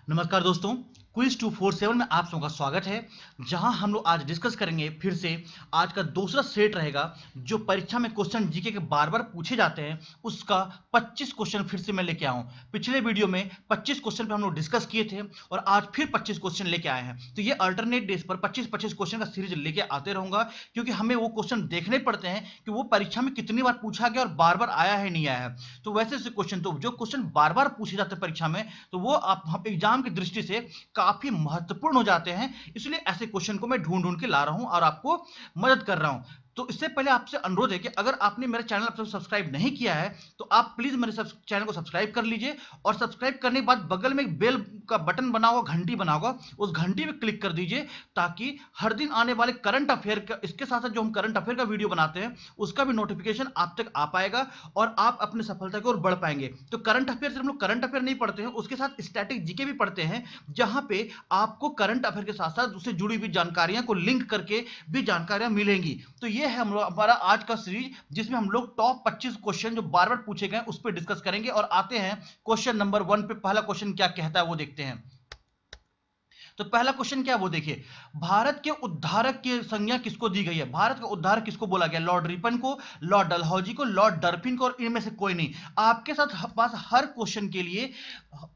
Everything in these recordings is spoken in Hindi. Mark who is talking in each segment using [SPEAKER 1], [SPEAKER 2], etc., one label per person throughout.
[SPEAKER 1] नमस्कार दोस्तों, क्विज 247 में आप सबका स्वागत है। जहां हम लोग आज डिस्कस करेंगे फिर से आज का दूसरा सेट रहेगा जो परीक्षा में क्वेश्चन जीके के बार बार पूछे जाते हैं। उसका 25 क्वेश्चन फिर से मैं लेके आया हूं। पिछले वीडियो में 25 क्वेश्चन पे हम लोग डिस्कस किए थे और आज फिर 25 क्वेश्चन लेके आए हैं। तो ये अल्टरनेट डेज पर 25-25 क्वेश्चन का सीरीज लेके आते रहूंगा, क्योंकि हमें वो क्वेश्चन देखने पड़ते हैं कि वो परीक्षा में कितनी बार पूछा गया और बार बार आया है नहीं आया है। तो वैसे क्वेश्चन तो जो क्वेश्चन बार बार पूछे जाते हैं परीक्षा में, तो वो आप एग्जाम की दृष्टि से काफी महत्वपूर्ण हो जाते हैं। इसलिए ऐसे क्वेश्चन को मैं ढूंढ ढूंढ के ला रहा हूं और आपको मदद कर रहा हूं। तो इससे पहले आपसे अनुरोध है कि अगर आपने मेरे चैनल अब तक सब्सक्राइब नहीं किया है तो आप प्लीज मेरे चैनल को सब्सक्राइब कर लीजिए, और सब्सक्राइब करने के बाद बगल में एक बेल का बटन बना होगा, घंटी बना होगा, उस घंटी पे क्लिक कर दीजिए ताकि हर दिन आने वाले करंट अफेयर का, इसके साथ साथ जो हम करंट अफेयर का वीडियो बनाते हैं उसका भी नोटिफिकेशन आप तक आ पाएगा और आप अपनी सफलता की ओर बढ़ पाएंगे। तो करंट अफेयर से हम लोग करंट अफेयर नहीं पढ़ते हैं, उसके साथ स्टैटिक जीके भी पढ़ते हैं, जहां पे आपको करंट अफेयर के साथ साथ उससे जुड़ी हुई जानकारियां को लिंक करके भी जानकारियां मिलेंगी। तो ये है हमारा आज का सीरीज, जिसमें हम लोग टॉप 25 क्वेश्चन जो बार बार पूछे गए उस पर डिस्कस करेंगे। और आते हैं क्वेश्चन नंबर 1 पे। पहला क्वेश्चन क्या कहता है वो देखते हैं। तो पहला क्वेश्चन क्या है वो देखिए, भारत के उद्धारक की संज्ञा किसको दी गई है? भारत का उद्धारक किसको बोला गया? लॉर्ड रिपन को, लॉर्ड डलहौजी को, लॉर्ड डर्पिन को, और इनमें से कोई नहीं। आपके साथ पास हर क्वेश्चन के लिए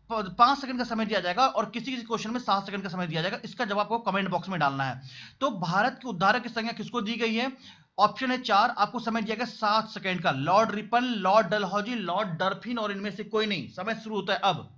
[SPEAKER 1] 5 सेकंड का समय दिया जाएगा और किसी किसी क्वेश्चन में 7 सेकंड का समय दिया जाएगा। इसका जवाब आपको कमेंट बॉक्स में डालना है। तो भारत के उद्धारक की संज्ञा किसको दी गई है? ऑप्शन है 4, आपको समय दिया गया 7 सेकंड का। Lord Ripon, lord Dalhousie, lord Dufferin और इनमें से कोई नहीं। समय शुरू होता है अब।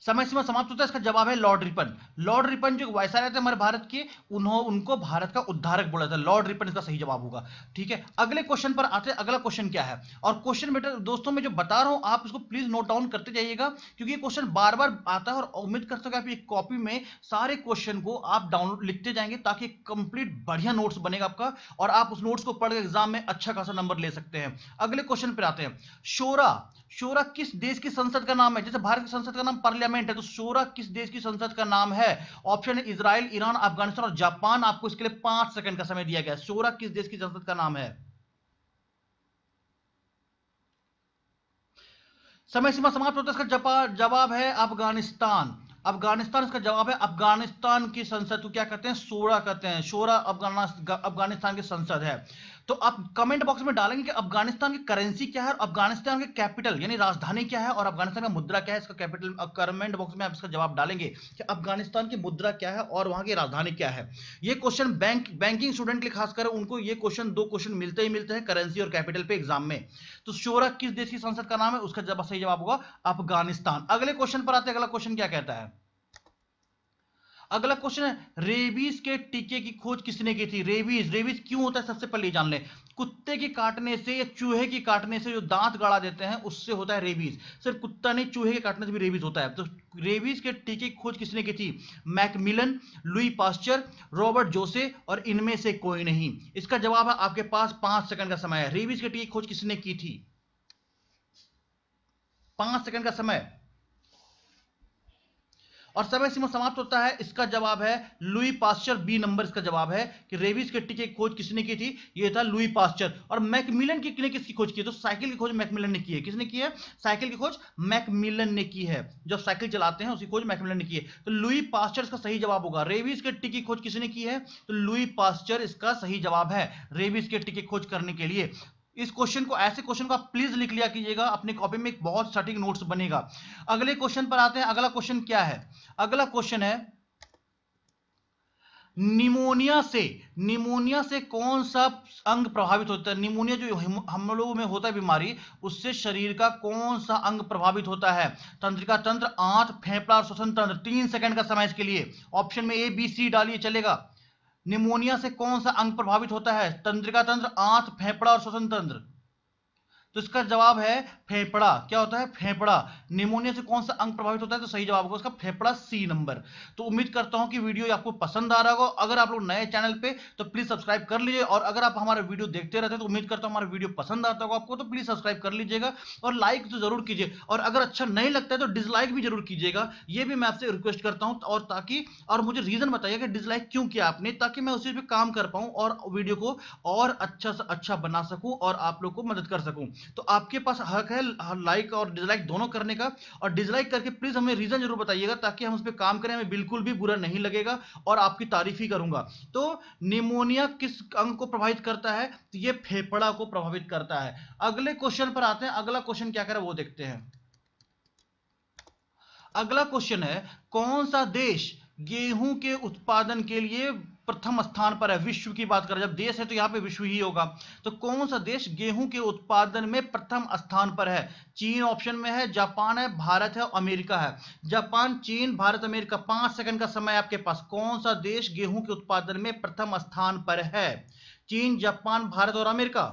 [SPEAKER 1] समय सीमा समाप्त होता है। इसका जवाब है लॉर्ड रिपन। लॉर्ड रिपन जो वायसराय थे हमारे भारत के, उनको भारत का उद्धारक बोला था। लॉर्ड रिपन इसका सही जवाब होगा। ठीक है, अगले क्वेश्चन पर आते हैं। अगला क्वेश्चन क्या है? और क्वेश्चन बेटा दोस्तों मैं जो बता रहा हूं आप इसको प्लीज नोट डाउन करते जाइएगा, क्योंकि ये क्वेश्चन बार बार आता है और उम्मीद कर सकते हैं आप एक कॉपी में सारे क्वेश्चन को आप डाउनलोड लिखते जाएंगे ताकि कंप्लीट बढ़िया नोट्स बनेगा आपका और आप उस नोट्स को पढ़ के एग्जाम में अच्छा खासा नंबर ले सकते हैं। अगले क्वेश्चन पर आते हैं। शोरा, शोरा किस देश की संसद का नाम है? जैसे भारत की संसद का नाम पार्लियामेंट है, तो शोरा किस देश की संसद का नाम है? ऑप्शन है इजराइल, ईरान, अफगानिस्तान और जापान। आपको इसके लिए 5 सेकंड का समय दिया गया। शोरा किस देश की संसद का नाम है? समय सीमा समाप्त होता है। इसका जवाब है अफगानिस्तान। अफगानिस्तान इसका जवाब है। अफगानिस्तान की संसद को क्या कहते हैं? शोरा कहते हैं। शोरा अफगानिस्तान की संसद है। तो आप कमेंट बॉक्स में डालेंगे कि अफगानिस्तान की करेंसी क्या है और अफगानिस्तान के कैपिटल यानी राजधानी क्या है और अफगानिस्तान का मुद्रा क्या है। इसका कैपिटल कमेंट बॉक्स में आप इसका जवाब डालेंगे कि अफगानिस्तान की मुद्रा क्या है और वहां की राजधानी क्या है। ये क्वेश्चन बैंकिंग स्टूडेंट के लिए खासकर उनको ये क्वेश्चन 2 क्वेश्चन मिलते ही मिलते हैं करेंसी और कैपिटल पे एग्जाम में। तो शोरा किस देश की संसद का नाम है? उसका सही जवाब होगा अफगानिस्तान। अगले क्वेश्चन पर आते हैं। अगला क्वेश्चन क्या कहता है? अगला क्वेश्चन है रेबीज के टीके की खोज किसने की थी? रेबीज क्यों होता है सबसे पहले जान ले। कुत्ते के काटने से या चूहे के काटने से जो दांत गड़ा देते हैं उससे होता है रेबीज। सिर्फ कुत्ता नहीं, चूहे के काटने से भी रेबीज होता है। तो रेबीज के टीके की खोज किसने की थी? मैकमिलन, लुई पास्चर, रॉबर्ट जोसे और इनमें से कोई नहीं। इसका जवाब है आपके पास 5 सेकंड का समय है। रेबीज के टीके की खोज किसने की थी? 5 सेकंड का समय और समय सीमा समाप्त होता है। इसका जवाब है लुई पास्चर। बी नंबर इसका जवाब है कि रेबीज के टीके की खोज किसने की थी? ये था लुई पास्चर। और मैकमिलन की किसकी खोज की है? तो साइकिल की खोज मैकमिलन ने की है। किसने की है? साइकिल की खोज मैकमिलन ने की है। जो साइकिल चलाते हैं उसकी खोज मैकमिलन ने की है। तो लुई पास्चर इसका सही जवाब होगा। रेबीज के टीके की खोज किसने की है? तो लुई पास्चर इसका सही जवाब है। रेबीज के टीके की खोज करने के लिए इस क्वेश्चन को, ऐसे क्वेश्चन को आप प्लीज लिख लिया कीजिएगा अपनी कॉपी में, एक बहुत सटीक नोट्स बनेगा। अगले क्वेश्चन पर आते हैं। अगला क्वेश्चन क्या है? अगला क्वेश्चन है निमोनिया से कौन सा अंग प्रभावित होता है? निमोनिया जो हम लोगों में होता है बीमारी, उससे शरीर का कौन सा अंग प्रभावित होता है? तंत्रिका तंत्र, आंत, फेफड़ा और श्वसन तंत्र। 3 सेकंड का समय इसके लिए। ऑप्शन में ABC डालिए चलेगा। निमोनिया से कौन सा अंग प्रभावित होता है? तंत्रिका तंत्र, आंत, फेफड़ा और श्वसन तंत्र। तो इसका जवाब है फेफड़ा। क्या होता है? फेफड़ा। निमोनिया से कौन सा अंग प्रभावित होता है? तो सही जवाब होगा उसका फेफड़ा, सी नंबर। तो उम्मीद करता हूं कि वीडियो आपको पसंद आ रहा होगा। अगर आप लोग नए चैनल पे तो प्लीज सब्सक्राइब कर लीजिए, और अगर आप हमारा वीडियो देखते रहते हैं तो उम्मीद करता हूं हमारा वीडियो पसंद आता होगा आपको, तो प्लीज सब्सक्राइब कर लीजिएगा और लाइक तो जरूर कीजिए, और अगर अच्छा नहीं लगता है तो डिसलाइक भी जरूर कीजिएगा, ये भी मैं आपसे रिक्वेस्ट करता हूं। और ताकि, और मुझे रीजन बताइए कि डिसलाइक क्यों किया आपने, ताकि मैं उसी पे काम कर पाऊं और वीडियो को और अच्छा से अच्छा बना सकूं और आप लोग को मदद कर सकूं। तो आपके पास हक है लाइक और डिसलाइक दोनों करने का, और डिसलाइक करके प्लीज हमें रीजन जरूर बताइएगा ताकि हम उस पर काम करें, हमें बिल्कुल भी बुरा नहीं लगेगा और आपकी तारीफ ही करूंगा। तो निमोनिया किस अंग को प्रभावित करता है? तो ये फेफड़ा को प्रभावित करता है। अगले क्वेश्चन पर आते हैं। अगला क्वेश्चन क्या करे वो देखते हैं। अगला क्वेश्चन है, कौन सा देश गेहूं के उत्पादन के लिए प्रथम स्थान पर है? विश्व की बात करें, जब देश है तो यहां पे विश्व ही होगा। तो कौन सा देश गेहूं के उत्पादन में प्रथम स्थान पर है? चीन ऑप्शन में है, जापान है, भारत है, अमेरिका है। जापान, चीन, भारत, अमेरिका। 5 सेकंड का समय आपके पास। कौन सा देश गेहूं के उत्पादन में प्रथम स्थान पर है? चीन, जापान, भारत और अमेरिका।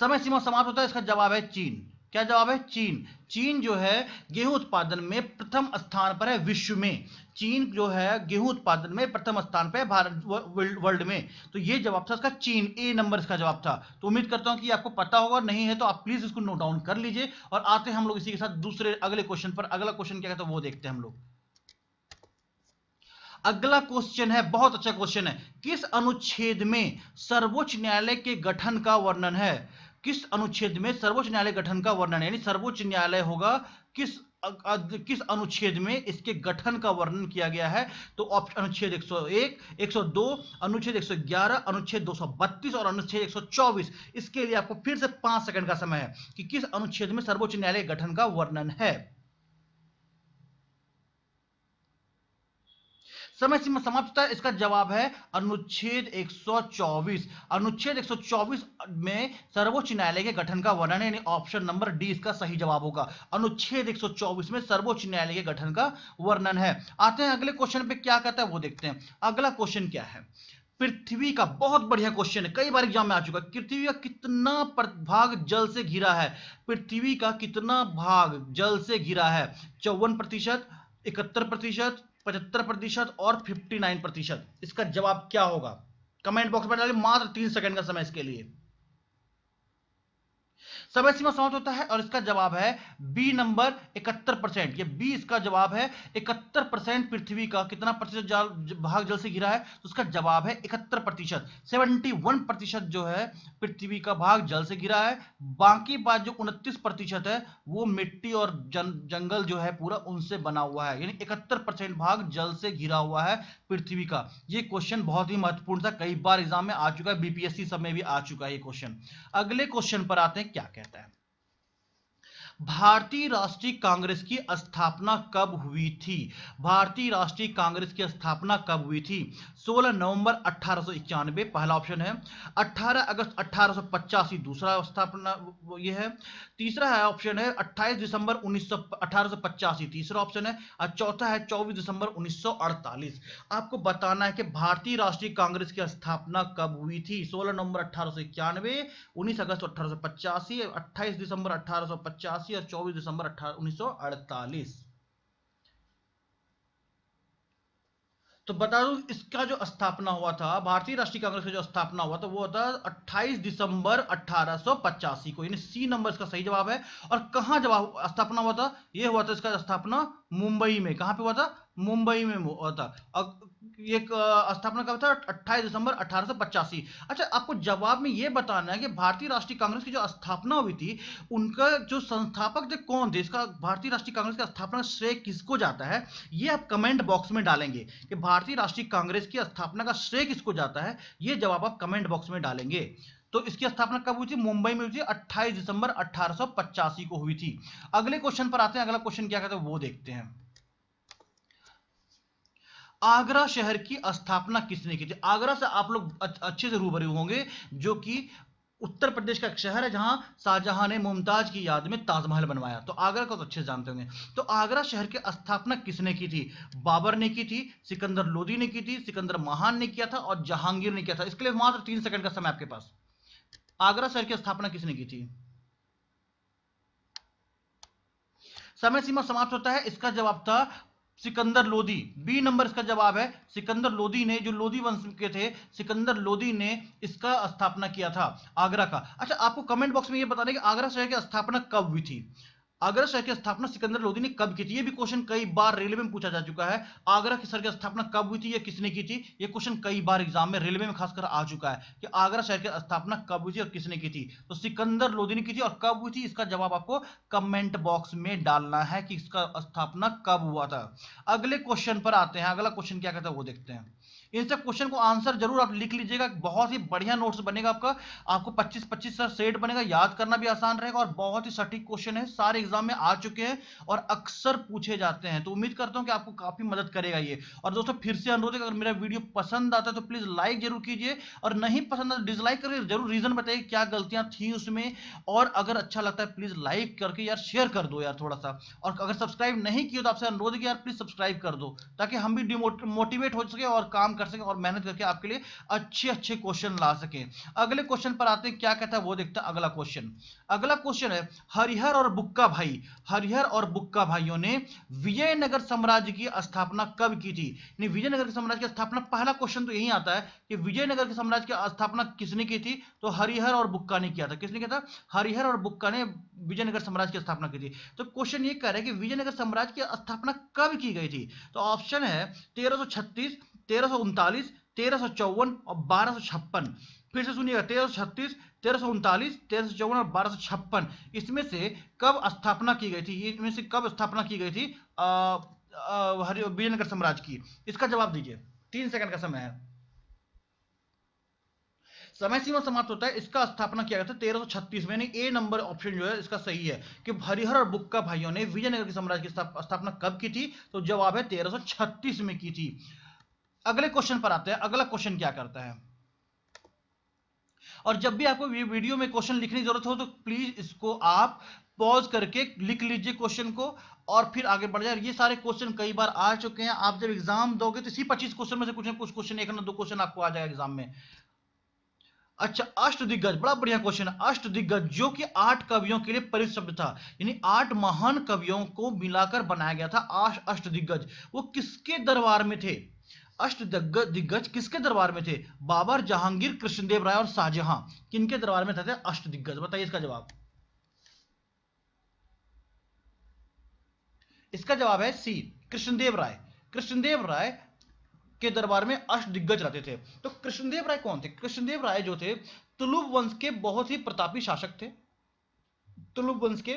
[SPEAKER 1] समय सीमा समाप्त होता है। इसका जवाब है चीन। क्या जवाब है? चीन। चीन जो है गेहूं उत्पादन में प्रथम स्थान पर है विश्व में। चीन जो है गेहूं उत्पादन में प्रथम स्थान पर है भारत वर्ल्ड में। तो ये जवाब था इसका चीन, ए नंबर इसका जवाब था। तो उम्मीद करता हूं कि आपको पता होगा, नहीं है तो आप प्लीज इसको नोट डाउन कर लीजिए। और आते हैं हम लोग इसी के साथ दूसरे अगले क्वेश्चन पर। अगला क्वेश्चन क्या कहता है वो देखते हैं हम लोग। अगला क्वेश्चन है, बहुत अच्छा क्वेश्चन है। किस अनुच्छेद में सर्वोच्च न्यायालय के गठन का वर्णन है? किस अनुच्छेद में सर्वोच्च न्यायालय गठन का वर्णन है? यानी सर्वोच्च न्यायालय होगा किस किस अनुच्छेद में इसके गठन का वर्णन किया गया है? तो ऑप्शन अनुच्छेद 101, 102, अनुच्छेद 111, अनुच्छेद 232 और अनुच्छेद 124। इसके लिए आपको फिर से 5 सेकंड का समय है कि किस अनुच्छेद में सर्वोच्च न्यायालय गठन का वर्णन है। समय सीमा समाप्त होता है। इसका जवाब है अनुच्छेद 124। अनुच्छेद 124 में सर्वोच्च न्यायालय के गठन का वर्णन है, यानी ऑप्शन नंबर डी इसका सही जवाब होगा। अनुच्छेद 124 में सर्वोच्च न्यायालय के गठन का वर्णन है। आते हैं अगले क्वेश्चन पे, क्या कहता है वो देखते हैं। अगला क्वेश्चन क्या है? पृथ्वी का, बहुत बढ़िया क्वेश्चन है, कई बार एग्जाम में आ चुका है। पृथ्वी का कितना भाग जल से घिरा है? पृथ्वी का कितना भाग जल से घिरा है? 54%, 71%, 75% और 59%। इसका जवाब क्या होगा? कमेंट बॉक्स में डालिए। मात्र 3 सेकंड का समय इसके लिए। समय सीमा समाप्त होता है और इसका जवाब है बी नंबर 71%। ये बी इसका जवाब है। 71% पृथ्वी का कितना प्रतिशत भाग जल से घिरा है? तो उसका जवाब है 71%। 71% जो है पृथ्वी का भाग जल से घिरा है। बाकी बात जो 29% है वो मिट्टी और जंगल जो है पूरा उनसे बना हुआ है। यानी 71% भाग जल से घिरा हुआ है पृथ्वी का। ये क्वेश्चन बहुत ही महत्वपूर्ण था, कई बार एग्जाम में आ चुका है, बीपीएससी सब में भी आ चुका है ये क्वेश्चन। अगले क्वेश्चन पर आते हैं, क्या कहता है। भारतीय राष्ट्रीय कांग्रेस की स्थापना कब हुई थी? भारतीय राष्ट्रीय कांग्रेस की स्थापना कब हुई थी? 16 नवंबर 1891 पहला ऑप्शन है। 18 अगस्त 1885 दूसरा स्थापना ये है। तीसरा है ऑप्शन है 28 दिसंबर 1885 तीसरा ऑप्शन है। और चौथा है 24 दिसंबर 1948। आपको बताना है कि भारतीय राष्ट्रीय कांग्रेस की स्थापना कब हुई थी। 16 नवंबर 1891, 19 अगस्त 1885, 28 दिसंबर 1885 और 24 दिसंबर 1948। तो बता दूं, इसका जो स्थापना हुआ था, भारतीय राष्ट्रीय कांग्रेस का जो स्थापना हुआ था वो था 28 दिसंबर 1885 को, यानी सी नंबर इसका सही जवाब है। और कहां जवाब स्थापना हुआ था? ये हुआ था इसका स्थापना मुंबई में। कहां पे हुआ था? मुंबई में हुआ था। ये स्थापना कब था? 28 दिसंबर 1885। अच्छा, आपको जवाब में ये बताना है कि भारतीय राष्ट्रीय कांग्रेस की जो स्थापना हुई थी उनका जो संस्थापक थे कौन थे? इसका भारतीय राष्ट्रीय कांग्रेस का स्थापना श्रेय किसको जाता है? ये आप कमेंट बॉक्स में डालेंगे कि भारतीय राष्ट्रीय कांग्रेस की स्थापना का श्रेय किसको जाता है। ये जवाब आप कमेंट बॉक्स में डालेंगे। तो इसकी स्थापना कब हुई थी? मुंबई में हुई थी, 28 दिसंबर 1885 को हुई थी। अगले क्वेश्चन पर आते हैं। अगला क्वेश्चन क्या कहते हैं वो देखते हैं। आगरा शहर की स्थापना किसने की थी? आगरा से आप लोग अच्छे से रूबरू होंगे, जो कि उत्तर प्रदेश का एक शहर है जहां शाहजहां ने मुमताज की याद में ताजमहल बनवाया। तो आगरा को तो अच्छे से जानते होंगे। तो आगरा शहर की स्थापना किसने की थी? बाबर ने की थी, सिकंदर लोदी ने की थी, सिकंदर महान ने किया था और जहांगीर ने किया था। इसके लिए मात्र 3 सेकंड का समय आपके पास। आगरा शहर की स्थापना किसने की थी? समय सीमा समाप्त होता है। इसका जवाब था सिकंदर लोदी। बी नंबर इसका जवाब है। सिकंदर लोदी ने, जो लोदी वंश के थे, सिकंदर लोदी ने इसका स्थापना किया था आगरा का। अच्छा, आपको कमेंट बॉक्स में ये बताना कि आगरा शहर की स्थापना कब हुई थी। आगरा शहर की स्थापना सिकंदर लोदी ने कब की थी? ये भी क्वेश्चन कई बार रेलवे में पूछा जा चुका है। आगरा की शहर की स्थापना कब हुई थी, ये किसने की थी? ये क्वेश्चन कई बार एग्जाम में, रेलवे में खासकर आ चुका है कि आगरा शहर की स्थापना कब हुई थी और किसने की थी। तो सिकंदर लोदी ने की थी। और कब हुई थी, इसका जवाब आपको कमेंट बॉक्स में डालना है कि इसका स्थापना कब हुआ था। अगले क्वेश्चन पर आते हैं। अगला क्वेश्चन क्या कहता है वो देखते हैं। इन सब क्वेश्चन को आंसर जरूर आप लिख लीजिएगा। बहुत ही बढ़िया नोट्स बनेगा आपको 25-25 सेट बनेगा। याद करना भी आसान रहेगा और बहुत ही सटीक क्वेश्चन है, सारे एग्जाम में आ चुके हैं और अक्सर पूछे जाते हैं। तो उम्मीद करता हूं कि आपको काफी मदद करेगा ये। और दोस्तों फिर से अनुरोध है, अगर मेरा वीडियो पसंद आता है तो प्लीज लाइक जरूर कीजिए, और नहीं पसंद आता डिसलाइक करके जरूर रीजन बताइए क्या गलतियां थी उसमें। और अगर अच्छा लगता है प्लीज लाइक करके यार शेयर कर दो यार थोड़ा सा। और अगर सब्सक्राइब नहीं किया तो आपसे अनुरोध है कि यार प्लीज सब्सक्राइब कर दो, ताकि हम भी मोटिवेट हो सके और काम कर सके और मेहनत करके आपके लिए अच्छे अच्छे क्वेश्चन ला सके। अगले क्वेश्चन पर आते हैं, क्या कहता है वो देखते हैं। अगला क्वेश्चन है, हरिहर और बुक्का भाई, हरिहर और बुक्का भाइयों ने विजयनगर साम्राज्य की स्थापना कब की थी? विजयनगर के साम्राज्य की स्थापना, पहला क्वेश्चन तो यही आता है कि विजयनगर के साम्राज्य की स्थापना किसने की थी? तो हरिहर और बुक्का ने किया था। किसने किया था? हरिहर और बुक्का ने विजयनगर साम्राज्य की स्थापना की थी। तो क्वेश्चन ये कह रहा है कि विजयनगर साम्राज्य की स्थापना कब की गई थी? तो ऑप्शन है 1336, 1339, 1354 और 1256। फिर से सुनिएगा, 1336, 1339, 1354 और 1256। इसमें से कब स्थापना की गई थी? इसमें से कब स्थापना की गई थी विजयनगर साम्राज्य की? इसका जवाब दीजिए, 3 सेकंड का समय है। समय सीमा समाप्त होता है। इसका स्थापना किया गया था 1336 में। ए नंबर ऑप्शन जो है इसका सही है कि हरिहर और बुक्का भाइयों ने विजयनगर के साम्राज्य की स्थापना कब की थी? तो जवाब है 1336 में की थी। अगले क्वेश्चन पर आते हैं। अगला क्वेश्चन क्या करता है, और जब भी आपको वीडियो में क्वेश्चन लिखने की जरूरत हो तो प्लीज इसको आप पॉज करके लिख लीजिए क्वेश्चन को और फिर आगे बढ़ जाए। ये सारे क्वेश्चन कई बार आ चुके हैं। आप जब एग्जाम दोगे तो इसी 25 क्वेश्चन में से कुछ ना कुछ क्वेश्चन, एक ना दो क्वेश्चन आपको आ जाएगा एग्जाम में। अच्छा, अष्टदिग्गज, बड़ा बढ़िया क्वेश्चन है। अष्टदिग्गज जो कि 8 कवियों के लिए परिचित शब्द था, यानी 8 महान कवियों को मिलाकर बनाया गया था अष्टदिग्गज। वो किसके दरबार में थे? अष्टदिग्गज किसके दरबार में थे? बाबर, जहांगीर, कृष्णदेव राय और शाहजहां। किनके दरबार में थे अष्टदिग्गज? बताइए इसका जवाब। इसका जवाब है सी, कृष्णदेव राय। कृष्णदेव राय के दरबार में अष्टदिग्गज रहते थे। तो कृष्णदेव राय कौन थे? कृष्णदेव राय जो थे तुलुप वंश के बहुत ही प्रतापी शासक थे, तुलुप वंश के।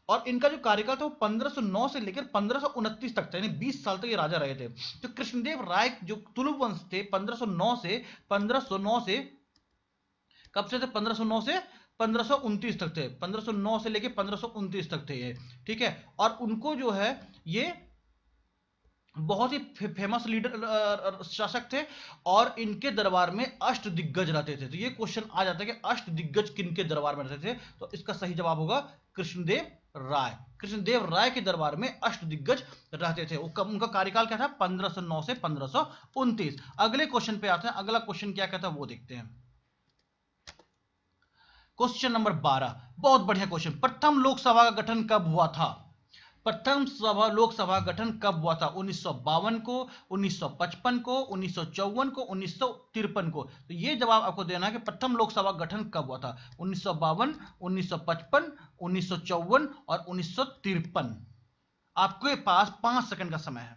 [SPEAKER 1] और इनका जो कार्यकाल था वो 1509 से लेकर 1529 तक था, यानी 20 साल तक ये राजा रहे थे। तो कृष्णदेव राय जो तुलुप वंश थे 1509 से कब से थे? 1509 से 1529 तक थे। 1509 से लेकर 1529 तक थे ये, ठीक है। और उनको जो है ये बहुत ही फेमस लीडर शासक थे और इनके दरबार में अष्टदिग्गज रहते थे। तो ये क्वेश्चन आ जाता है कि अष्टदिग्गज किनके दरबार में रहते थे? तो इसका सही जवाब होगा कृष्णदेव राय। कृष्णदेव राय के दरबार में अष्टदिग्गज रहते थे। उनका कार्यकाल क्या था? 1509 से 1529। अगले क्वेश्चन पे आते हैं। अगला क्वेश्चन क्या कहता है वो देखते हैं। क्वेश्चन नंबर 12, बहुत बढ़िया क्वेश्चन। प्रथम लोकसभा का गठन कब हुआ था? प्रथम लोकसभा गठन कब हुआ था? 1952 को, 1955 को, 1954 को, 1953 को। तो ये जवाब आपको देना है कि प्रथम लोकसभा गठन कब हुआ था? 1952, 1955, 1954 और 1953। आपके पास 5 सेकंड का समय है।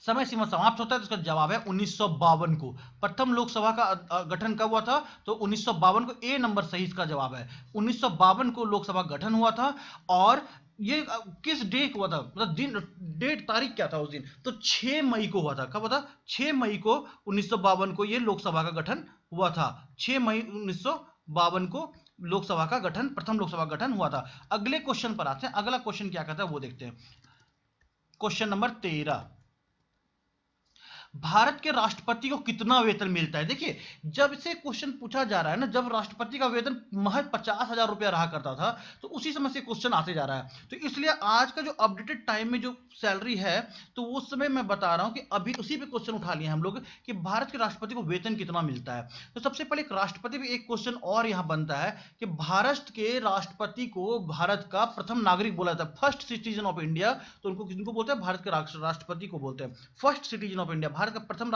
[SPEAKER 1] समय सीमा समाप्त होता है। तो इसका जवाब है 1952 को। प्रथम लोकसभा का गठन कब हुआ था? तो 1952 को। ए नंबर सही इसका जवाब है। 1952 को लोकसभा गठन हुआ था। और ये किस डे को हुआ था, मतलब दिन, डेट, तारीख क्या था उस दिन? तो 6 मई को हुआ था। कब हुआ था? 6 मई को 1952 को ये लोकसभा का गठन हुआ था। 6 मई 1952 को लोकसभा का गठन, प्रथम लोकसभा गठन हुआ था। अगले क्वेश्चन पर आते हैं। अगला क्वेश्चन क्या कहता है वो देखते हैं। क्वेश्चन नंबर 13, भारत के राष्ट्रपति को कितना वेतन मिलता है? देखिए, जब से क्वेश्चन पूछा जा रहा है ना, जब राष्ट्रपति का वेतन महज 50,000 रुपया रहा करता था, तो उसी समय से क्वेश्चन आते जा रहा है। तो इसलिए आज का जो अपडेटेड टाइम में जो सैलरी है, तो उस समय मैं बता रहा हूं कि अभी उसी पे क्वेश्चन उठा लिए हम लोग कि भारत के राष्ट्रपति को वेतन कितना मिलता है। तो सबसे पहले राष्ट्रपति पे एक क्वेश्चन और यहां बनता है कि भारत के राष्ट्रपति को भारत का प्रथम नागरिक बोला जाता है, फर्स्ट सिटीजन ऑफ इंडिया। तो उनको किनको बोलते हैं? भारत के राष्ट्रपति को बोलते हैं first citizen of India. Bharat का प्रथम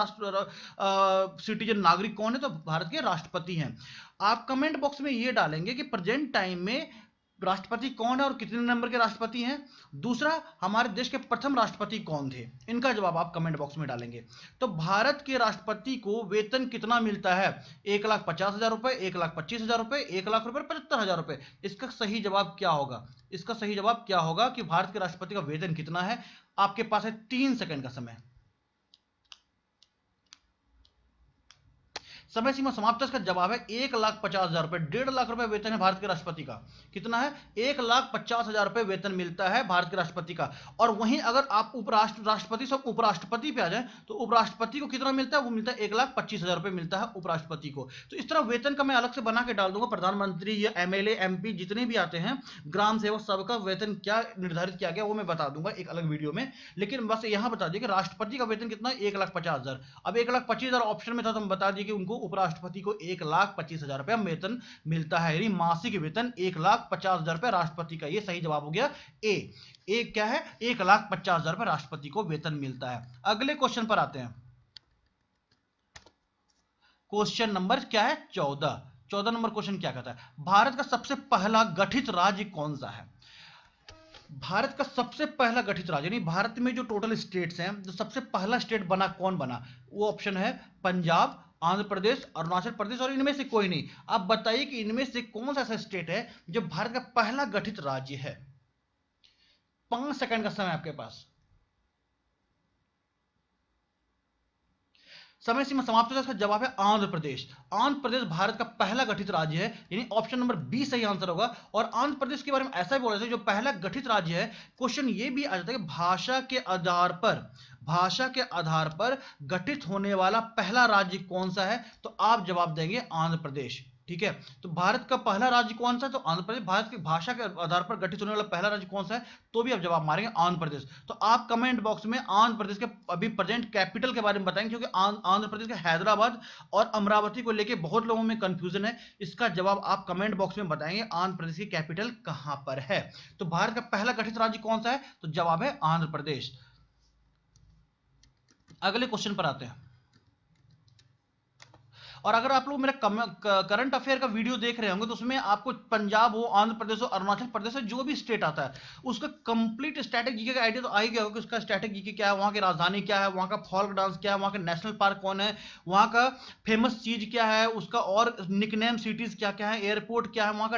[SPEAKER 1] सिटीजन नागरिक कौन है? तो भारत के राष्ट्रपति हैं। आप कमेंट बॉक्स में ये डालेंगे कि प्रेजेंट टाइम में राष्ट्रपति कौन है और कितने नंबर के राष्ट्रपति हैं। दूसरा, हमारे देश के प्रथम राष्ट्रपति कौन थे, इनका जवाब आप कमेंट बॉक्स में डालेंगे। तो भारत के राष्ट्रपति को वेतन कितना मिलता है? 1,50,000 रुपए, 1,25,000 रुपए, 1,00,000 रुपए, 75,000 रुपए। इसका सही जवाब क्या होगा? इसका सही जवाब क्या होगा कि भारत के राष्ट्रपति का वेतन कितना है? आपके पास है 3 सेकंड का समय। समय सीमा समाप्त। इसका जवाब है 1,50,000 रुपए। 1.5 लाख रुपए वेतन है भारत के राष्ट्रपति का। कितना है? 1,50,000 रुपए वेतन मिलता है भारत के राष्ट्रपति का। और वहीं अगर आप राष्ट्रपति से उपराष्ट्रपति पे आ जाए, तो उपराष्ट्रपति को कितना मिलता है? वो मिलता है 1,25,000 रुपए मिलता है उपराष्ट्रपति को। तो इस तरह वेतन का मैं अलग से बना के डाल दूंगा। प्रधानमंत्री या MLA MP जितने भी आते हैं, ग्राम सेवक, सबका वेतन क्या निर्धारित किया गया वो मैं बता दूंगा एक अलग वीडियो में। लेकिन बस यहां बता दिए कि राष्ट्रपति का वेतन कितना है? 1,50,000। अब 1,25,000 ऑप्शन में था, तो हम बता दिए कि उनको उपराष्ट्रपति को 1,25,000 रुपया वेतन मिलता है, यानी मासिक वेतन 1,50,000 रुपया राष्ट्रपति का। ये सही जवाब हो गया ए क्या है? 1,50,000 रुपया राष्ट्रपति को वेतन मिलता है। अगले क्वेश्चन पर आते हैं। क्वेश्चन नंबर क्या है? 14 नंबर क्वेश्चन क्या कहता है? भारत का सबसे पहला गठित राज्य कौन सा है? भारत का सबसे पहला गठित राज्य, यानी भारत में जो टोटल स्टेट्स हैं, जो सबसे पहला स्टेट बना, कौन बना? वो ऑप्शन है पंजाब, आंध्र प्रदेश, अरुणाचल प्रदेश और इनमें से कोई नहीं। आप बताइए कि इनमें से कौन सा ऐसा स्टेट है जो भारत का पहला गठित राज्य है? 5 सेकंड का समय आपके पास। समय सीमा समाप्त होता है। इसका जवाब है आंध्र प्रदेश। आंध्र प्रदेश भारत का पहला गठित राज्य है, यानी ऑप्शन नंबर बी सही आंसर होगा। और आंध्र प्रदेश के बारे में ऐसा भी बोल रहे थे, जो पहला गठित राज्य है। क्वेश्चन ये भी आ जाता है कि भाषा के आधार पर गठित होने वाला पहला राज्य कौन सा है? तो आप जवाब देंगे आंध्र प्रदेश। ठीक है, तो भारत का पहला राज्य कौन सा है? तो आंध्र प्रदेश। भारत की भाषा के आधार पर गठित होने वाला पहला राज्य कौन सा है? तो भी आप जवाब मारेंगे आंध्र प्रदेश। तो आप कमेंट बॉक्स में आंध्र प्रदेश के अभी प्रेजेंट कैपिटल के बारे में बताएंगे, क्योंकि आंध्र प्रदेश के हैदराबाद और अमरावती को लेकर बहुत लोगों में कंफ्यूजन है। इसका जवाब आप कमेंट बॉक्स में बताएंगे आंध्र प्रदेश की कैपिटल कहां पर है। तो भारत का पहला गठित राज्य कौन सा है? तो जवाब है आंध्र प्रदेश। अगले क्वेश्चन पर आते हैं। और अगर आप लोग मेरा करंट अफेयर का वीडियो देख रहे होंगे, तो उसमें आपको पंजाब हो, आंध्र प्रदेश हो, अरुणाचल प्रदेश हो, जो भी स्टेट आता है उसका कंप्लीट स्टैटिक जीके का आइडिया तो आ ही गया होगा कि उसका स्टैटिक जीके क्या है, वहां की राजधानी क्या है, वहां का फोल्क डांस क्या है, वहां का नेशनल पार्क कौन है, वहां का फेमस चीज क्या है, उसका और निकनेम सिटीज क्या क्या है, एयरपोर्ट क्या है, वहां का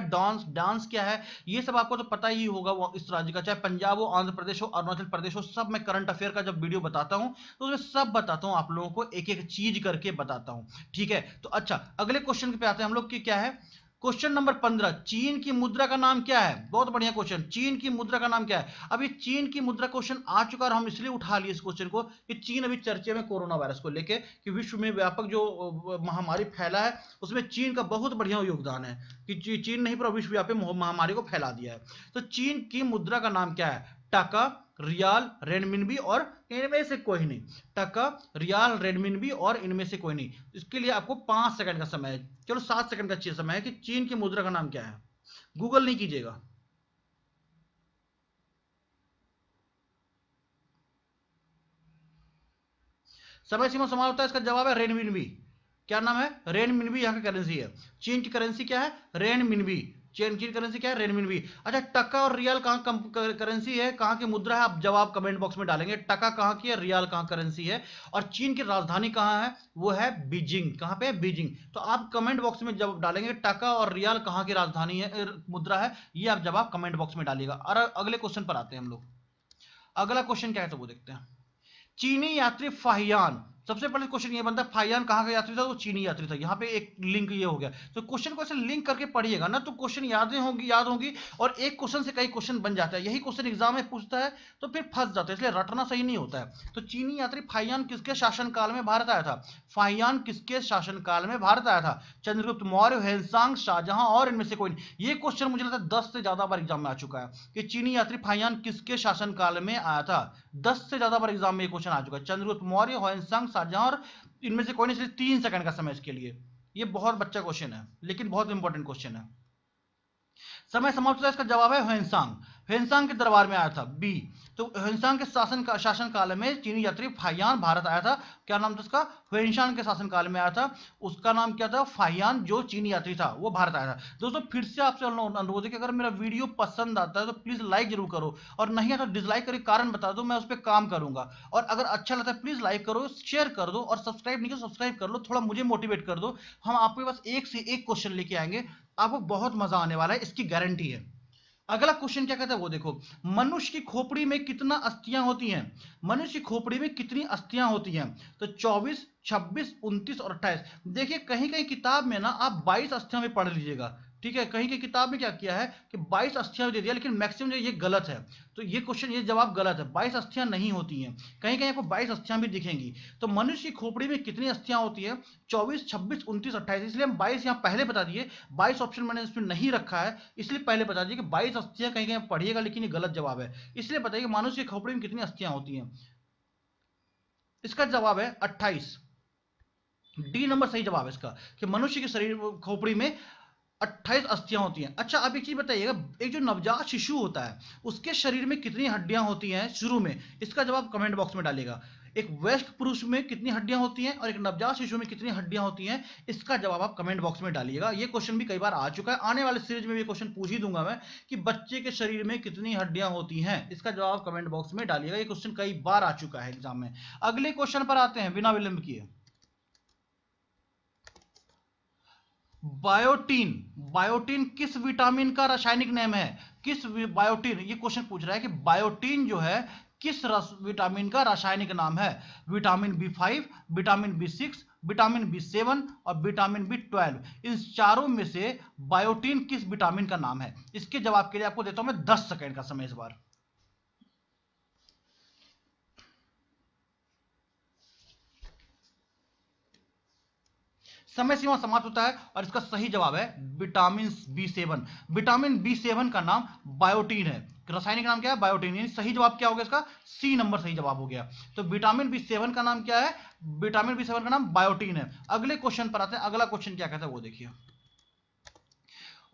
[SPEAKER 1] डांस क्या है, ये सब आपको तो पता ही होगा इस राज्य का। चाहे पंजाब हो, आंध्र प्रदेश हो, अरुणाचल प्रदेश हो, सब मैं करंट अफेयर का जब वीडियो बताता हूं तो उसमें सब बताता हूं, आप लोगों को एक एक चीज करके बताता हूं। ठीक है, तो अच्छा अगले क्वेश्चन पे आते हैं हम लोग कि क्या है। क्वेश्चन नंबर 15, चीन की मुद्रा का नाम क्या है? बहुत बढ़िया क्वेश्चन। चीन की मुद्रा का नाम क्या है? अभी चीन की मुद्रा क्वेश्चन आ चुका है और हम इसलिए उठा लिए इस क्वेश्चन को कि चीन अभी चर्चे में कोरोना वायरस को लेके, कि विश्व में व्यापक जो महामारी फैला है उसमें चीन का बहुत बढ़िया योगदान है, कि चीन नहीं पूरा विश्वव्यापी महामारी को फैला दिया है। तो चीन की मुद्रा का नाम क्या है? टका, रियाल, रेनमिनबी और इनमें से कोई नहीं। टका, रियाल, रेनमिनबी और इनमें से कोई नहीं। इसके लिए आपको 5 सेकंड का समय है। चलो 7 सेकंड का समय है कि चीन की मुद्रा का नाम क्या है। गूगल नहीं कीजिएगा। समय सीमा समाप्त होता है। इसका जवाब है रेनमिनबी। क्या नाम है? रेनमिनबी यहाँ का करेंसी है। चीन की करेंसी क्या है? रेनमिनबी। चीन की करेंसी क्या है? रेनमिनबी। अच्छा, टका और रियाल कहाँ करेंसी है, कहाँ की मुद्रा है? आप जवाब कमेंट बॉक्स में डालेंगे। टका कहाँ की है, रियाल कहाँ करेंसी है, और चीन की राजधानी कहाँ है? वो है बीजिंग। कहाँ पे? बीजिंग। तो आप कमेंट बॉक्स में जब डालेंगे टका और रियाल कहाँ की राजधानी है, मुद्रा है, ये आप जवाब कमेंट बॉक्स में डालिएगा। और अगले क्वेश्चन पर आते हैं हम लोग। अगला क्वेश्चन क्या है तो वो देखते हैं। चीनी यात्री फाहियान सबसे पहले क्वेश्चन ये बनता है फाइयान कहाँ का यात्री था, तो चीनी यात्री था। यहाँ पे एक लिंक ये हो गया, तो क्वेश्चन को ऐसे लिंक करके पढ़िएगा ना तो क्वेश्चन याद होंगी और एक क्वेश्चन से कई क्वेश्चन बन जाता है। यही क्वेश्चन एग्जाम में पूछता है तो फिर फंस जाता है, इसलिए रटना सही नहीं होता है। तो चीनी यात्री फाइयान किसके शासनकाल में भारत आया था? फाइयान किसके शासनकाल में भारत आया था? चंद्रगुप्त मौर्य, ह्वेनसांग, शाहजहां और इनमें से कोई नहीं। ये क्वेश्चन मुझे लगता है 10 से ज्यादा बार एग्जाम में आ चुका है कि चीनी यात्री फाइयान किसके शासनकाल में आया था। 10 से ज्यादा बार एग्जाम में ये क्वेश्चन आ चुका है। चंद्रगुप्त मौर्य, ह्वेनसांग, शाहजहां और इनमें से कोई नहीं। सिर्फ 3 सेकंड का समय इसके लिए। ये बहुत बच्चा क्वेश्चन है लेकिन बहुत इंपॉर्टेंट क्वेश्चन है। समय समाप्त होता है, इसका जवाब है ह्वेनसांग। ह्वेनसांग के दरबार में आया था, बी। तो ह्वेनसांग के शासन काल में चीनी यात्री फाइयान भारत आया था। क्या नाम था उसका? ह्वेनसांग के शासन काल में आया था। उसका नाम क्या था? फाइयान। जो चीनी यात्री था वो भारत आया था। दोस्तों फिर से आपसे अनुरोध है कि अगर मेरा वीडियो पसंद आता है तो प्लीज लाइक जरूर करो, और नहीं आता तो डिसलाइक करके कारण बता दो, मैं उस पर काम करूंगा। और अगर अच्छा लगता है प्लीज लाइक करो, शेयर कर दो, और सब्सक्राइब नहीं किया सब्सक्राइब कर लो, थोड़ा मुझे मोटिवेट कर दो। हम आपके पास एक से एक क्वेश्चन लेके आएंगे, आपको बहुत मजा आने वाला है, इसकी गारंटी है। अगला क्वेश्चन क्या कहता है वो देखो। मनुष्य की खोपड़ी में कितना अस्थियां होती हैं? मनुष्य की खोपड़ी में कितनी अस्थियां होती हैं? तो 24, 26, 29 और 28। देखिए कहीं कहीं किताब में ना आप 22 अस्थियां में पढ़ लीजिएगा, ठीक है। कहीं कहीं किताब में क्या किया है कि 22 अस्थियां दे दिया, लेकिन मैक्सिमम ये गलत है। तो ये क्वेश्चन, ये जवाब गलत है। 22 अस्थियां नहीं होती हैं, कहीं कहीं आपको 22 अस्थियां भी दिखेंगी। तो मनुष्य की खोपड़ी में कितनी अस्थियां होती है? 24, 26, 29, 28। इसलिए हम 22 यहाँ पहले बता दिए, 22 ऑप्शन मैंने इसमें नहीं रखा है, इसलिए पहले बता दिए कि 22 अस्थियां कहीं कहीं पढ़िएगा, लेकिन ये गलत जवाब है। इसलिए बताइए मनुष्य की खोपड़ी में कितनी अस्थियां होती हैं? इसका जवाब है 28। डी नंबर सही जवाब है इसका, कि मनुष्य के शरीर खोपड़ी में 28 अस्थियां होती हैं। अच्छा आप एक चीज बताइएगा, एक जो नवजात शिशु होता है उसके शरीर में कितनी हड्डियां होती हैं शुरू में? इसका जवाब कमेंट बॉक्स में डालिएगा। एक वयस्क पुरुष में कितनी हड्डियां होती हैं और एक नवजात शिशु में कितनी हड्डियां होती हैं, इसका जवाब आप कमेंट बॉक्स में डालिएगा। ये क्वेश्चन भी कई बार आ चुका है, आने वाले सीरीज में भी क्वेश्चन पूछ ही दूंगा मैं कि बच्चे के शरीर में कितनी हड्डियां होती हैं। इसका जवाब कमेंट बॉक्स में डालिएगा, ये क्वेश्चन कई बार आ चुका है एग्जाम में। अगले क्वेश्चन पर आते हैं बिना विलंब किए। बायोटीन। बायोटीन किस विटामिन का रासायनिक नाम है? किस बायोटीन, ये क्वेश्चन पूछ रहा है कि बायोटीन जो है किस विटामिन का रासायनिक नाम है? Vitamin B5, vitamin B6, vitamin B7 और विटामिन B12। इन चारों में से बायोटीन किस विटामिन का नाम है? इसके जवाब के लिए आपको देता हूं मैं 10 सेकंड का समय इस बार। समय सीमा समाप्त होता है और इसका सही जवाब है विटामिन B7। विटामिन B7 का नाम बायोटीन है, रासायनिक नाम क्या है? बायोटीन। यानी सही जवाब क्या होगा इसका? सी नंबर सही जवाब हो गया। तो विटामिन B7 का नाम क्या है? विटामिन B7 का नाम बायोटीन है। अगले क्वेश्चन पर आते हैं। अगला क्वेश्चन क्या कहता है वो देखिए।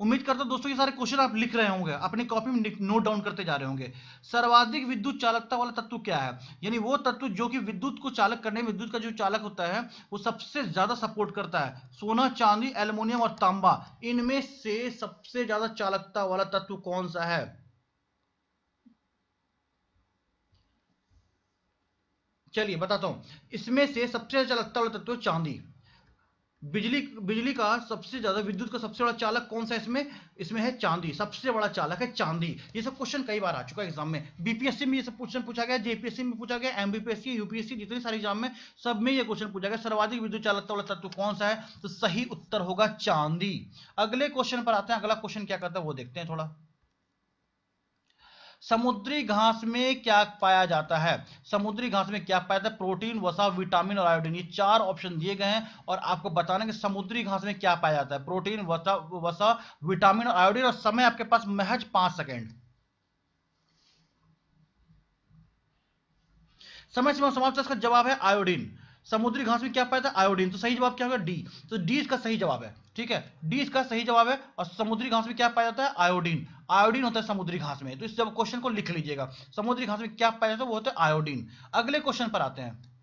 [SPEAKER 1] उम्मीद करता हूं दोस्तों ये सारे क्वेश्चन आप लिख रहे होंगे, अपनी कॉपी में नोट डाउन करते जा रहे होंगे। सर्वाधिक विद्युत चालकता वाला तत्व क्या है? यानी वो तत्व जो कि विद्युत को चालक करने में, विद्युत का जो चालक होता है वो सबसे ज्यादा सपोर्ट करता है। सोना, चांदी, एल्युमिनियम और तांबा, इनमें से सबसे ज्यादा चालकता वाला तत्व कौन सा है? चलिए बताता हूं। इसमें से सबसे ज्यादा चालकता वाला तत्व चांदी। बिजली का सबसे ज्यादा, विद्युत का सबसे बड़ा चालक कौन सा है इसमें? इसमें है चांदी। सबसे बड़ा चालक है चांदी। ये सब क्वेश्चन कई बार आ चुका है एग्जाम में। बीपीएससी में ये सब क्वेश्चन पूछा गया, जेपीएससी में पूछा गया, एमबीपीएससी, यूपीएससी, जितने सारे एग्जाम में सब में ये क्वेश्चन पूछा गया सर्वाधिक विद्युत चालकता वाला तत्व कौन सा है? तो सही उत्तर होगा चांदी। अगले क्वेश्चन पर आते हैं। अगला क्वेश्चन क्या कहता है वो देखते हैं थोड़ा। समुद्री घास में क्या पाया जाता है? समुद्री घास में क्या पाया जाता है? प्रोटीन, वसा, विटामिन और आयोडीन। ये 4 ऑप्शन दिए गए हैं और आपको बताना है कि समुद्री घास में क्या पाया जाता है। प्रोटीन, वसा, विटामिन और आयोडीन। और समय आपके पास महज 5 सेकंड। समय सीमा समाप्त। इसका जवाब है आयोडीन। समुद्री घास में क्या पाया था? आयोडीन। तो सही जवाब क्या होगा? डी। तो डी इसका सही जवाब है, ठीक है। डी इसका सही जवाब है। और समुद्री घास में क्या पाया जाता है? आयोडीन। आयोडीन होता है समुद्री घास में। तो इस जब क्वेश्चन को लिख लीजिएगा, समुद्री घास में क्या पाया जाता है वो होता है आयोडीन। अगले क्वेश्चन पर आते हैं।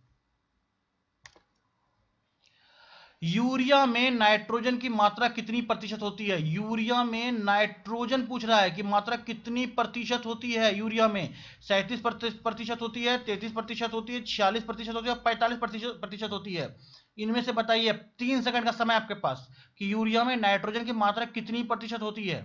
[SPEAKER 1] यूरिया में नाइट्रोजन की मात्रा कितनी प्रतिशत होती है? यूरिया में नाइट्रोजन पूछ रहा है कि मात्रा कितनी प्रतिशत होती है यूरिया में? 37% होती है, 33% होती है, 46% होती है, 45% होती है। इनमें से बताइए, 3 सेकंड का समय आपके पास, कि यूरिया में नाइट्रोजन की मात्रा कितनी प्रतिशत होती है।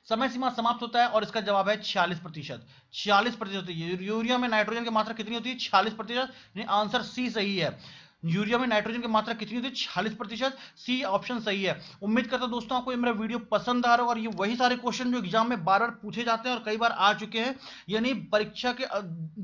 [SPEAKER 1] समय सीमा समाप्त होता है और इसका जवाब है 46%। 46% यूरिया में नाइट्रोजन की मात्रा कितनी होती है? 46%। आंसर सी सही है। यूरिया में नाइट्रोजन की मात्रा कितनी होती है? 46%। सी ऑप्शन सही है। उम्मीद करता हूं दोस्तों आपको ये मेरा वीडियो पसंद आ रहा होगा और ये वही सारे क्वेश्चन जो एग्जाम में बार बार पूछे जाते हैं और कई बार आ चुके हैं, यानी परीक्षा के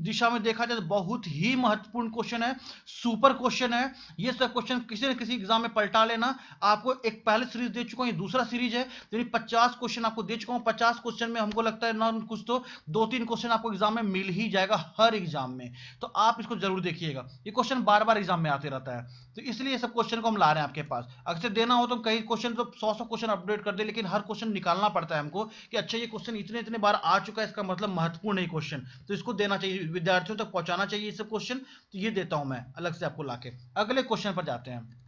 [SPEAKER 1] दिशा में देखा जाए तो बहुत ही महत्वपूर्ण क्वेश्चन है, सुपर क्वेश्चन है। ये सब क्वेश्चन किसी न किसी एग्जाम में पलटा लेना। आपको एक पहले सीरीज दे चुका हूं, ये दूसरा सीरीज है, यानी 50 क्वेश्चन आपको दे चुका हूं। 50 क्वेश्चन में हमको लगता है ना कुछ तो 2-3 क्वेश्चन आपको एग्जाम में मिल ही जाएगा हर एग्जाम में, तो आप इसको जरूर देखिएगा। ये क्वेश्चन बार बार एग्जाम में आते रहता है, तो इसलिए सब क्वेश्चन को हम ला रहे हैं आपके पास। अक्सर देना हो तो कई क्वेश्चन तो 100 क्वेश्चन अपडेट कर दे, लेकिन हर क्वेश्चन निकालना पड़ता है हमको कि अच्छा ये क्वेश्चन इतने इतने बार आ चुका है, इसका मतलब महत्वपूर्ण है क्वेश्चन, तो इसको देना चाहिए, विद्यार्थियों तक पहुंचाना चाहिए ये सब क्वेश्चन। तो ये देता हूं मैं अलग से आपको लाके। अगले क्वेश्चन पर जाते हैं।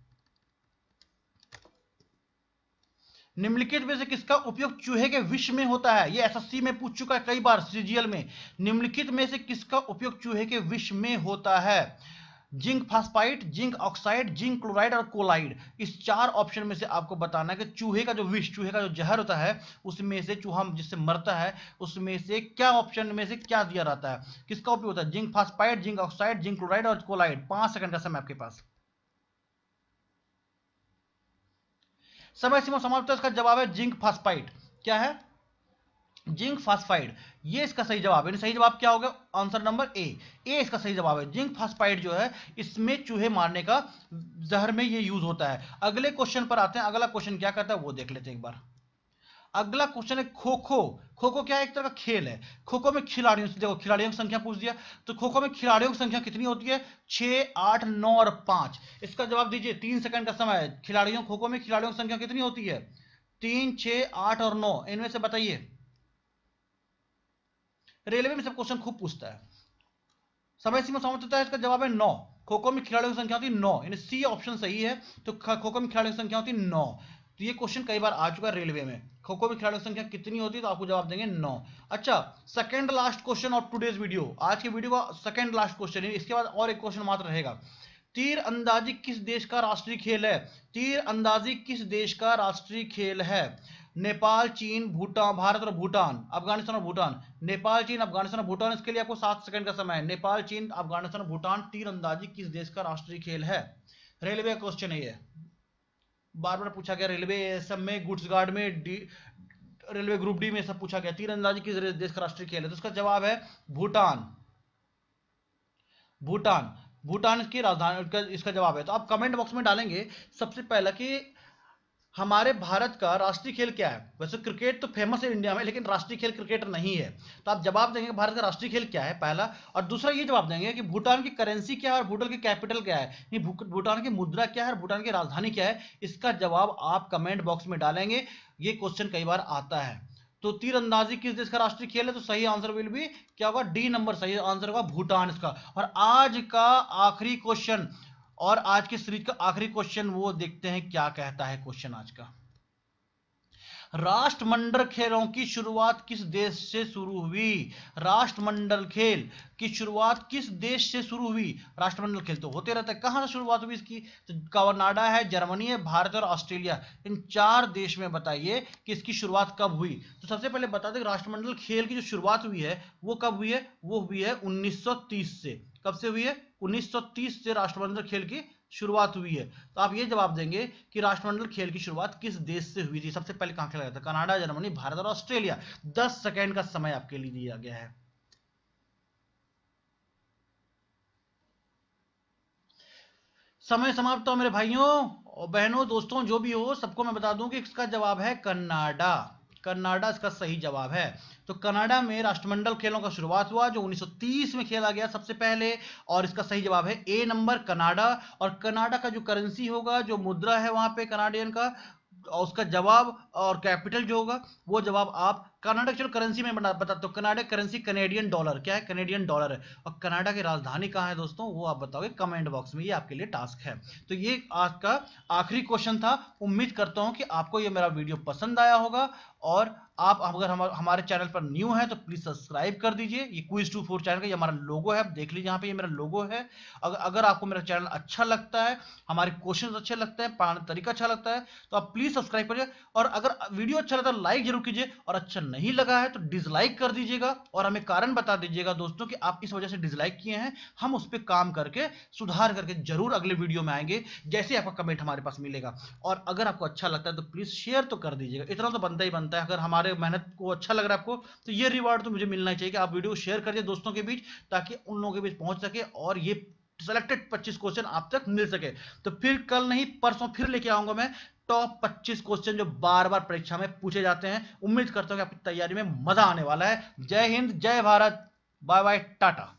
[SPEAKER 1] निम्नलिखित में से किसका उपयोग चूहे के विष में होता है? ये एसएससी में पूछ चुका है कई बार, सीजीएल में। निम्नलिखित में से किसका उपयोग चूहे के विष में होता है? Zinc phosphide, zinc oxide, zinc chloride और कोलाइड। इस 4 ऑप्शन में से आपको बताना है कि चूहे का जो विष, चूहे का जो जहर होता है, उसमें से चूहा जिससे मरता है उसमें से क्या ऑप्शन में से क्या दिया रहता है, किसका उपयोग होता है? Zinc phosphide, zinc oxide, zinc chloride और कोलाइड। 5 सेकंड का समय आपके पास। समय सीमा समाप्त है। इसका जवाब है जिंक फास्फाइड। क्या है? Zinc phosphide. ये इसका सही जवाब है। सही जवाब क्या होगा? Answer number A. ए इसका सही जवाब है। जिंक फास्फाइड जो है इसमें चूहे मारने का जहर में ये यूज होता है। अगले क्वेश्चन पर आते हैं। अगला क्वेश्चन क्या कहता है वो देख लेते हैं एक बार। अगला क्वेश्चन है खो खो। खो खो क्या है? एक तरह का खेल है। खो खो में खिलाड़ियों से, देखो खिलाड़ियों की संख्या पूछ दिया, तो खो खो में खिलाड़ियों की संख्या कितनी होती है? 6, 8, 9 और 5। इसका जवाब दीजिए। 3 सेकंड का समय है। खिलाड़ियों, खो खो में खिलाड़ियों की संख्या कितनी होती है? 3, 6, 8 और 9। इनमें से बताइए। रेलवे में सब क्वेश्चन खूब पूछता है। समय सीमा समाप्त होता है। इसका जवाब है 9। खो खो में खिलाड़ियों की संख्या होती है 9, यानी सी ऑप्शन सही है। तो खो खो में खिलाड़ियों की संख्या होती है 9। तो ये क्वेश्चन कई बार आ चुका है रेलवे में। खो खो में खिलाड़ियों की संख्या कितनी होती है? तो आपको जवाब देंगे 9। अच्छा, second last question of today's video. आज के वीडियो का सेकंड लास्ट क्वेश्चन है। इसके बाद और एक क्वेश्चन मात्र रहेगा। तीर अंदाजी किस देश का राष्ट्रीय खेल है? तीर अंदाजी किस देश का राष्ट्रीय खेल है? नेपाल, चीन, भूटान, भारत और भूटान, अफगानिस्तान और भूटान। नेपाल, चीन, अफगानिस्तान और भूटान। इसके लिए आपको 7 सेकंड का समय है। नेपाल, चीन, अफगानिस्तान और भूटान, तीर अंदाजी किस देश का राष्ट्रीय खेल है? रेलवे का क्वेश्चन है ये, बार बार पूछा गया। रेलवे सब में, गुड्स गार्ड में, रेलवे ग्रुप डी में सब पूछा गया। तीर अंदाजी किस देश का राष्ट्रीय खेल है? तो इसका जवाब है भूटान। भूटान, भूटान की राजधानी इसका जवाब है। तो आप कमेंट बॉक्स में डालेंगे सबसे पहला कि हमारे भारत का राष्ट्रीय खेल क्या है। वैसे क्रिकेट तो फेमस है इंडिया में, लेकिन राष्ट्रीय खेल क्रिकेट नहीं है। तो आप जवाब देंगे भारत का राष्ट्रीय खेल क्या है, पहला। और दूसरा ये जवाब देंगे कि भूटान की करेंसी क्या है और भूटान की कैपिटल क्या है, भूटान की मुद्रा क्या है और भूटान की राजधानी क्या है। इसका जवाब आप कमेंट बॉक्स में डालेंगे। ये क्वेश्चन कई बार आता है। तो तीरंदाजी किस देश का राष्ट्रीय खेल है? तो सही आंसर विल बी क्या होगा? डी नंबर सही आंसर होगा, भूटान इसका। और आज का आखिरी क्वेश्चन और आज की सीरीज का आखिरी क्वेश्चन वो देखते हैं क्या कहता है क्वेश्चन आज का। राष्ट्रमंडल खेलों की शुरुआत किस देश से शुरू हुई? राष्ट्रमंडल खेल की शुरुआत किस देश से शुरू हुई? राष्ट्रमंडल खेल तो होते रहते हैं, कहां से शुरुआत हुई इसकी? तो कनाडा है, जर्मनी है, भारत और ऑस्ट्रेलिया। इन 4 देश में बताइए कि इसकी शुरुआत कब हुई। तो सबसे पहले बता दें राष्ट्रमंडल खेल की जो शुरुआत हुई है वो कब हुई है? वो हुई है 1930 से। कब से हुई है? 1930 से राष्ट्रमंडल खेल की शुरुआत हुई है। तो आप ये जवाब देंगे कि राष्ट्रमंडल खेल की शुरुआत किस देश से हुई थी। सबसे पहले कहां खेला गया था? कनाडा, जर्मनी, भारत और ऑस्ट्रेलिया। 10 सेकंड का समय आपके लिए दिया गया है। समय समाप्त हो मेरे भाइयों और बहनों, दोस्तों, जो भी हो, सबको मैं बता दूं कि इसका जवाब है कनाडा। कनाडा इसका सही जवाब है। तो कनाडा में राष्ट्रमंडल खेलों का शुरुआत हुआ जो 1930 में खेला गया सबसे पहले। और इसका सही जवाब है ए नंबर, कनाडा। और कनाडा का जो करेंसी होगा, जो मुद्रा है वहां पे कनाडियन का, और उसका जवाब और कैपिटल जो होगा वो जवाब आप कनाडा चलो करेंसी में बताते हो। कनाडा करेंसी कनेडियन डॉलर क्या है? कनेडियन डॉलर है। और कनाडा की राजधानी कहाँ है दोस्तों, वो आप बताओगे कमेंट बॉक्स में। ये आपके लिए टास्क है। तो ये आज का आखिरी क्वेश्चन था। उम्मीद करता हूं कि आपको ये मेरा वीडियो पसंद आया होगा और आप अगर हमारे चैनल पर न्यू हैं तो प्लीज सब्सक्राइब कर दीजिए। ये क्विज 24 चैनल का ये हमारा लोगो है, आप देख लीजिए यहाँ पे, ये मेरा लोगो है। अगर आपको मेरा चैनल अच्छा लगता है, हमारे क्वेश्चन अच्छे लगते हैं, पढ़ाने का तरीका अच्छा लगता है, तो आप प्लीज सब्सक्राइब करिए। और अगर वीडियो अच्छा लगता है लाइक जरूर कीजिए, और अच्छा नहीं लगा है तो डिसलाइक कर दीजिएगा, और हमें कारण बता दीजिएगा दोस्तों कि आप इस वजह से डिसलाइक किए हैं। हम उस पर काम करके सुधार करके जरूर अगले वीडियो में आएंगे जैसे आपका कमेंट हमारे पास मिलेगा। और अगर आपको अच्छा लगता है तो प्लीज शेयर तो कर दीजिएगा, इतना तो बनता ही बनता है। अगर हमारे मेहनत को अच्छा लग रहा है आपको तो ये रिवार्ड तो मुझे मिलना ही चाहिए कि आप वीडियो शेयर करिए दोस्तों के बीच, ताकि उन लोगों के बीच पहुंच सके और ये सेलेक्टेड 25 क्वेश्चन आप तक मिल सके। तो फिर कल नहीं परसों फिर लेके आऊंगा मैं टॉप 25 क्वेश्चन जो बार बार परीक्षा में पूछे जाते हैं। उम्मीद करता हूं कि आपकी तैयारी में मजा आने वाला है। जय हिंद, जय भारत, बाय बाय, टाटा।